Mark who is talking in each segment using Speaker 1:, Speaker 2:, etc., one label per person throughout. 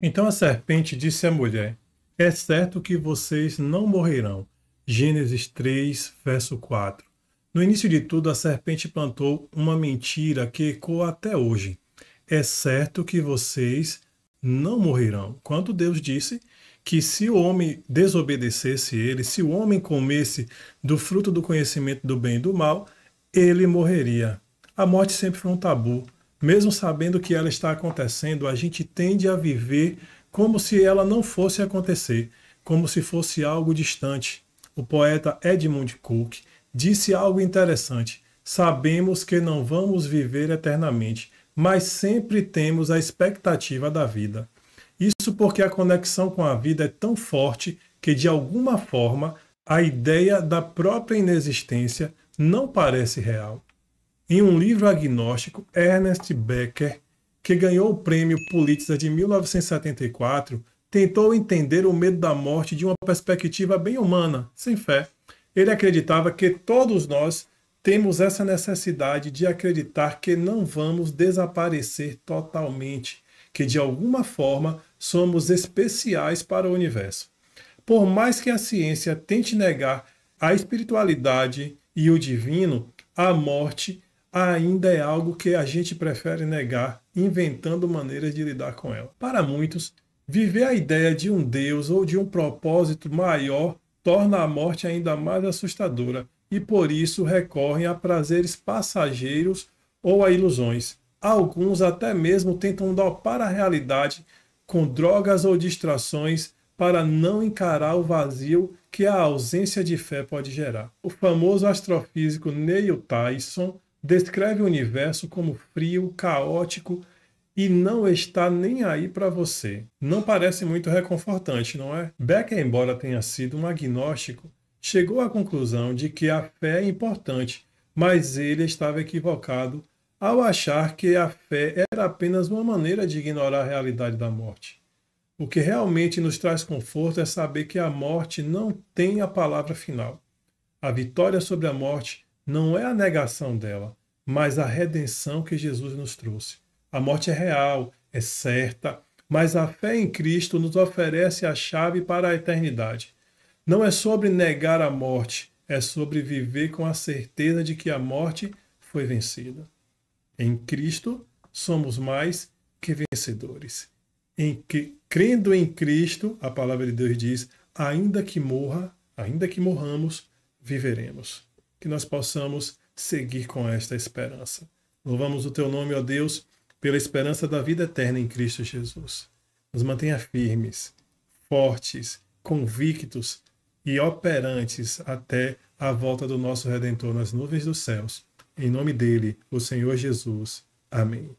Speaker 1: Então a serpente disse à mulher: É certo que vocês não morrerão. Gênesis 3, verso 4. No início de tudo, a serpente plantou uma mentira que ecoa até hoje. É certo que vocês não morrerão. Quando Deus disse que se o homem desobedecesse ele, se o homem comesse do fruto do conhecimento do bem e do mal, ele morreria. A morte sempre foi um tabu. Mesmo sabendo que ela está acontecendo, a gente tende a viver como se ela não fosse acontecer, como se fosse algo distante. O poeta Edmund Cook disse algo interessante: sabemos que não vamos viver eternamente, mas sempre temos a expectativa da vida. Isso porque a conexão com a vida é tão forte que, de alguma forma, a ideia da própria inexistência não parece real. Em um livro agnóstico, Ernest Becker, que ganhou o prêmio Pulitzer de 1974, tentou entender o medo da morte de uma perspectiva bem humana, sem fé. Ele acreditava que todos nós temos essa necessidade de acreditar que não vamos desaparecer totalmente, que de alguma forma somos especiais para o universo. Por mais que a ciência tente negar a espiritualidade e o divino, a morte ainda é algo que a gente prefere negar, inventando maneiras de lidar com ela. Para muitos, viver a ideia de um Deus ou de um propósito maior torna a morte ainda mais assustadora e por isso recorrem a prazeres passageiros ou a ilusões. Alguns até mesmo tentam dopar a realidade com drogas ou distrações para não encarar o vazio que a ausência de fé pode gerar. O famoso astrofísico Neil Tyson descreve o universo como frio, caótico e não está nem aí para você. Não parece muito reconfortante, não é? Becker, embora tenha sido um agnóstico, chegou à conclusão de que a fé é importante, mas ele estava equivocado ao achar que a fé era apenas uma maneira de ignorar a realidade da morte. O que realmente nos traz conforto é saber que a morte não tem a palavra final. A vitória sobre a morte não é a negação dela, mas a redenção que Jesus nos trouxe. A morte é real, é certa, mas a fé em Cristo nos oferece a chave para a eternidade. Não é sobre negar a morte, é sobre viver com a certeza de que a morte foi vencida. Em Cristo somos mais que vencedores. Crendo em Cristo, a palavra de Deus diz, ainda que morramos, viveremos. Que nós possamos seguir com esta esperança. Louvamos o teu nome, ó Deus, pela esperança da vida eterna em Cristo Jesus. Nos mantenha firmes, fortes, convictos e operantes até a volta do nosso Redentor nas nuvens dos céus. Em nome dele, o Senhor Jesus. Amém.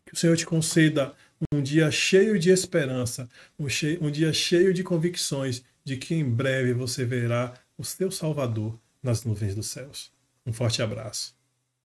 Speaker 1: Que o Senhor te conceda um dia cheio de esperança, um dia cheio de convicções de que em breve você verá o seu Salvador nas nuvens dos céus. Um forte abraço.